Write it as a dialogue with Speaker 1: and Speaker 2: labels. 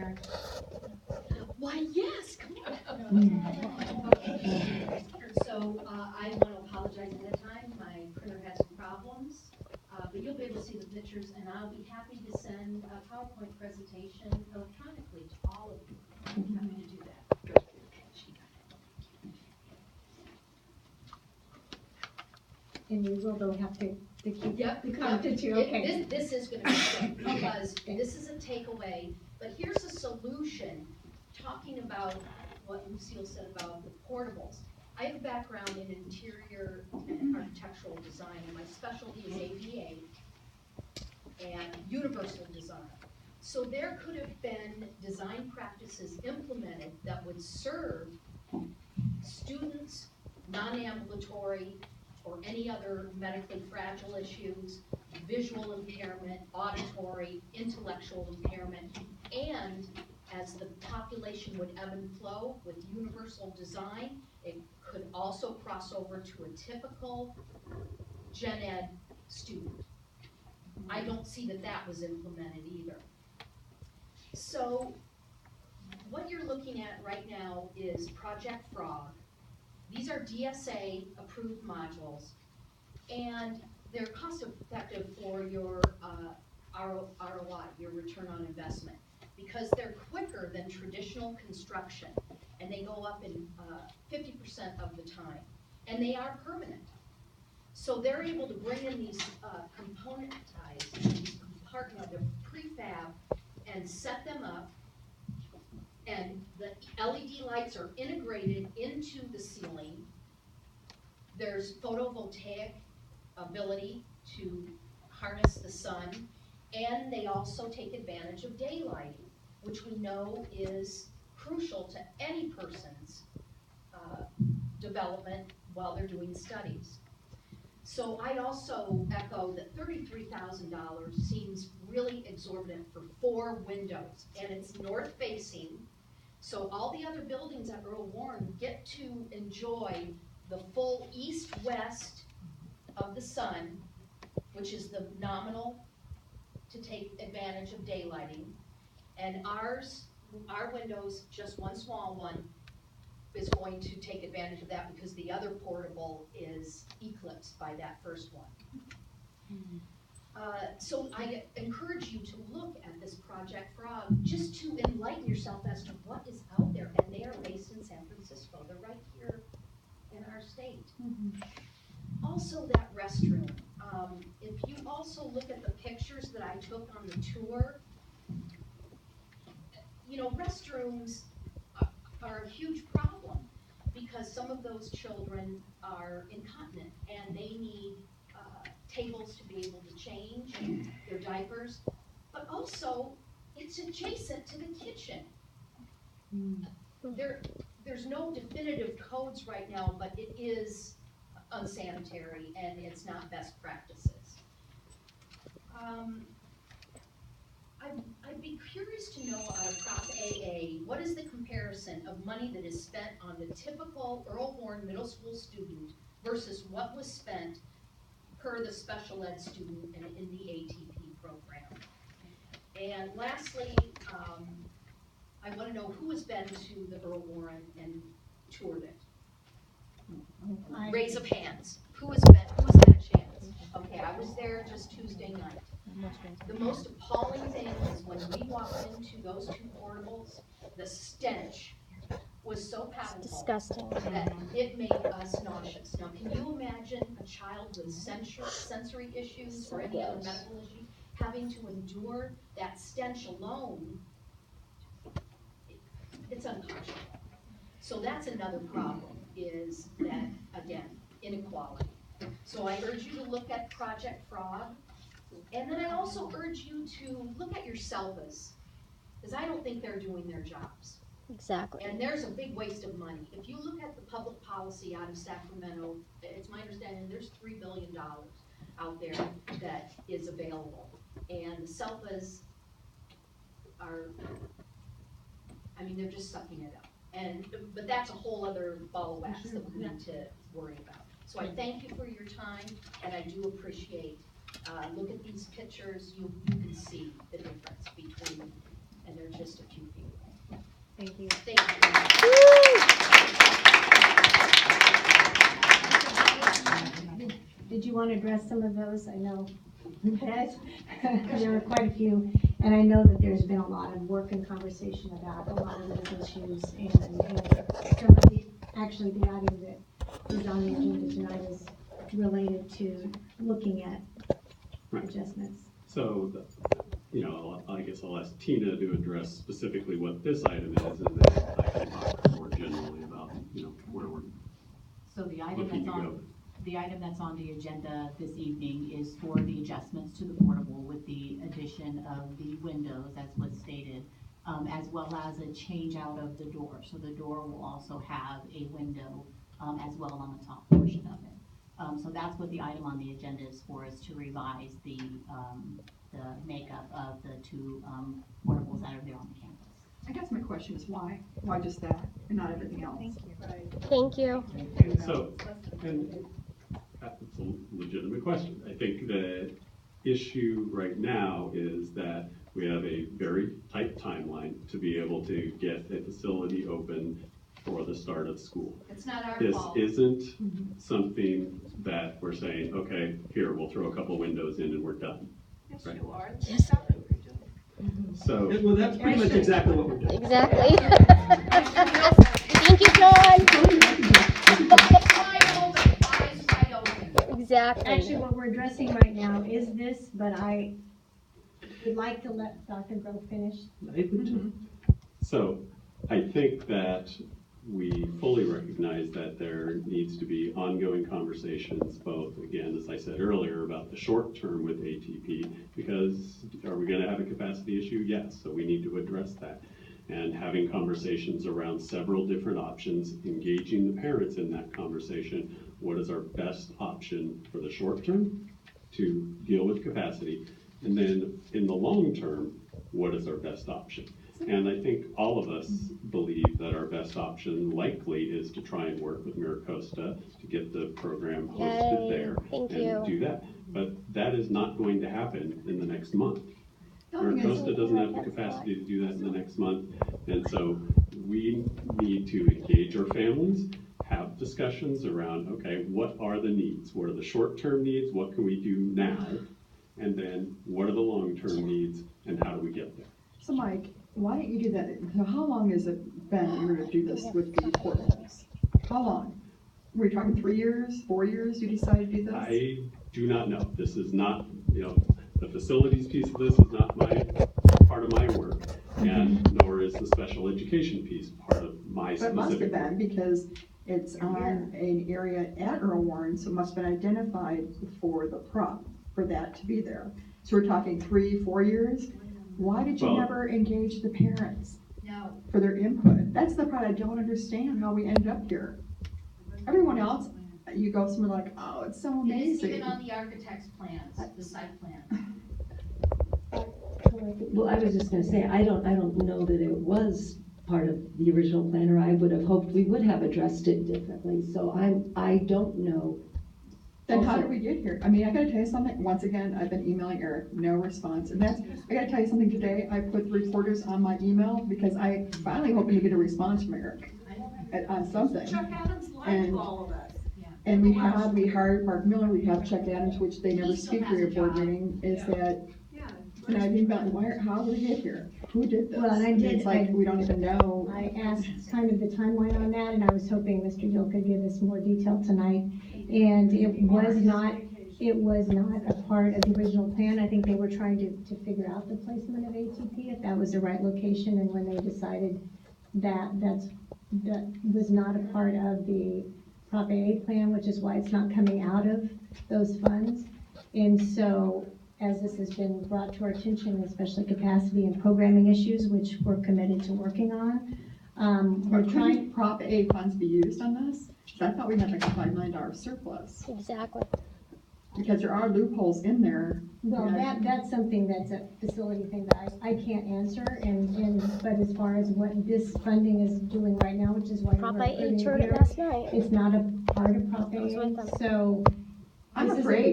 Speaker 1: parent?
Speaker 2: Why, yes, come on.
Speaker 3: Okay. So I want to apologize ahead of time. My printer had some problems, but you'll be able to see the pictures, and I'll be happy to send a PowerPoint presentation electronically to all of you. I'm happy to do that.
Speaker 1: And you will though have to keep
Speaker 3: Yep.
Speaker 1: the content too, okay.
Speaker 3: This is going to be quick because this is a takeaway, but here's a solution talking about what Lucille said about the portables. I have a background in interior and architectural design, and my specialty is ADA and universal design. So there could have been design practices implemented that would serve students, non-ambulatory, or any other medically fragile issues, visual impairment, auditory, intellectual impairment, and as the population would ebb and flow with universal design, it could also cross over to a typical gen ed student. I don't see that that was implemented either. So what you're looking at right now is Project Frog. These are DSA approved modules, and they're cost effective for your ROI, your return on investment, because they're quicker than traditional construction, and they go up in 50% of the time, and they are permanent. So they're able to bring in these componentized, these compartment, they're prefab, and set them up, and the LED lights are integrated into the ceiling. There's photovoltaic ability to harness the sun, and they also take advantage of daylighting, which we know is crucial to any person's development while they're doing studies. So I also echo that $33,000 seems really exorbitant for 4 windows, and it's north facing. So all the other buildings at Earl Warren get to enjoy the full east-west of the sun, which is the nominal to take advantage of daylighting. And our windows, just one small one, is going to take advantage of that because the other portable is eclipsed by that first one. So I encourage you to look at this Project Frog just to enlighten yourself as to what is out there. And they are based in San Francisco. They're right here in our state. Also that restroom. If you also look at the pictures that I took on the tour, you know, restrooms are a huge problem because some of those children are incontinent and they need tables to be able to change their diapers, but also it's adjacent to the kitchen. There's no definitive codes right now, but it is unsanitary and it's not best practices. I'd be curious to know out of Prop AA, what is the comparison of money that is spent on the typical Earl Warren middle school student versus what was spent per the special ed student in the ATP program? And lastly, I want to know who has been to the Earl Warren and toured it. Raise of hands. Who has had a chance? Okay, I was there just Tuesday night. The most appalling thing is when we walked into those 2 portables, the stench was so powerful
Speaker 4: Disgusting.
Speaker 3: that it made us nauseous. Now, can you imagine a child with sensory issues or any other medical issue having to endure that stench alone? It's unconscionable. So that's another problem, is that, again, inequality. So I urge you to look at Project Frog, and then I also urge you to look at your SELVAs, because I don't think they're doing their jobs.
Speaker 4: Exactly.
Speaker 3: And there's a big waste of money. If you look at the public policy out of Sacramento, it's my understanding there's $3 billion out there that is available. And the SELVAs are, I mean, they're just sucking it up. But that's a whole other ball of wax that we need to worry about. So I thank you for your time, and I do appreciate, look at these pictures, you can see the difference between, and they're just a few feet away.
Speaker 1: Thank you.
Speaker 3: Thank you.
Speaker 1: Did you want to address some of those? I know that there were quite a few, and I know that there's been a lot of work and conversation about a lot of those issues, and some of the, actually the item that is on the agenda tonight is related to looking at adjustments.
Speaker 4: So, I guess I'll ask Tina to address specifically what this item is, and then I can talk more generally about, where we're
Speaker 5: So the item
Speaker 4: looking
Speaker 5: that's
Speaker 4: to go.
Speaker 5: on, the item that's on the agenda this evening is for the adjustments to the portable with the addition of the windows, as was stated, as well as a change out of the door. So the door will also have a window, as well on the top portion of it. So that's what the item on the agenda is for, is to revise the makeup of the two, portables that are there on the campus.
Speaker 6: I guess my question is why? Why just that and not everything else?
Speaker 7: Thank you.
Speaker 4: So, and that's a legitimate question. I think the issue right now is that we have a very tight timeline to be able to get a facility open for the start of school.
Speaker 3: It's not our
Speaker 4: This
Speaker 3: fault.
Speaker 4: isn't something that we're saying, okay, here, we'll throw a couple windows in and we're done.
Speaker 6: Yes,
Speaker 4: Right.
Speaker 6: you are.
Speaker 7: Yes.
Speaker 4: So,
Speaker 8: Well, that's pretty much exactly what we're doing.
Speaker 7: Exactly. Thank you, John.
Speaker 3: Wide open, eyes wide open.
Speaker 7: Exactly.
Speaker 1: Actually, what we're addressing right now is this, but I would like to let Dr. Grove finish.
Speaker 4: So I think that we fully recognize that there needs to be ongoing conversations, both, again, as I said earlier, about the short term with ATP, because are we gonna have a capacity issue? Yes, so we need to address that. And having conversations around several different options, engaging the parents in that conversation. What is our best option for the short term to deal with capacity? And then in the long term, what is our best option? And I think all of us believe that our best option likely is to try and work with MiraCosta to get the program hosted
Speaker 7: Yay,
Speaker 4: there
Speaker 7: thank
Speaker 4: and
Speaker 7: you.
Speaker 4: do that. But that is not going to happen in the next month.
Speaker 6: Nothing is-
Speaker 4: MiraCosta doesn't have the capacity to do that in the next month. And so we need to engage our families, have discussions around, okay, what are the needs? What are the short-term needs? What can we do now? And then what are the long-term needs and how do we get there?
Speaker 6: So Mike, why don't you do that? So how long has it been that you're gonna do this with the portables? How long? Were you talking 3 years, 4 years you decided to do this?
Speaker 4: I do not know. This is not, the facilities piece of this is not part of my work. And nor is the special education piece part of my
Speaker 6: But it must have
Speaker 4: specific
Speaker 6: been
Speaker 4: work.
Speaker 6: because it's on an area at Earl Warren, so it must have been identified for the prop, for that to be there. So we're talking 3, 4 years? Why did you
Speaker 4: Well-
Speaker 6: never engage the parents
Speaker 3: No.
Speaker 6: for their input? That's the part I don't understand, how we ended up here. Everyone else, you go somewhere like, oh, it's so
Speaker 3: It isn't
Speaker 6: amazing.
Speaker 3: even on the architect's plans, the site plan.
Speaker 9: Well, I was just gonna say, I don't know that it was part of the original plan, or I would have hoped we would have addressed it differently, so I don't know.
Speaker 6: Then how
Speaker 9: Also-
Speaker 6: did we get here? I mean, I gotta tell you something, once again, I've been emailing Eric, no response, and that's, I gotta tell you something today, I put the reporters on my email, because I finally hoping to get a response from Eric on something.
Speaker 2: Chuck Adams lied
Speaker 6: And-
Speaker 2: to all of us.
Speaker 6: And we hired Mark Miller, we have Chuck Adams, which they never
Speaker 3: He still
Speaker 6: speak
Speaker 3: has
Speaker 6: for
Speaker 3: a
Speaker 6: your board
Speaker 3: job.
Speaker 6: meeting, is that,
Speaker 2: Yeah.
Speaker 6: and I've been going, how did we get here? Who did this?
Speaker 1: Well, and I did-
Speaker 6: It's like, we don't even know.
Speaker 1: I asked kind of the timeline on that, and I was hoping Mr. Gill could give us more detail tonight. And it was not a part of the original plan. I think they were trying to figure out the placement of ATP, if that was the right location, and when they decided that was not a part of the Prop AA plan, which is why it's not coming out of those funds. And so, as this has been brought to our attention, especially capacity and programming issues, which we're committed to working on, we're
Speaker 6: But
Speaker 1: trying.
Speaker 6: couldn't Prop A funds be used on this? 'Cause I thought we had like a $5 million surplus,
Speaker 7: Exactly.
Speaker 6: because there are loopholes in there.
Speaker 1: Well, that's something that's a facility thing that I can't answer, but as far as what this funding is doing right now, which is why
Speaker 7: Prop
Speaker 1: we're putting
Speaker 7: I
Speaker 1: it
Speaker 7: toured it
Speaker 1: here,
Speaker 7: last night.
Speaker 1: it's not a part of Prop
Speaker 7: I was with
Speaker 1: A,
Speaker 7: them.
Speaker 1: so.
Speaker 6: I'm
Speaker 1: this is a-
Speaker 6: afraid,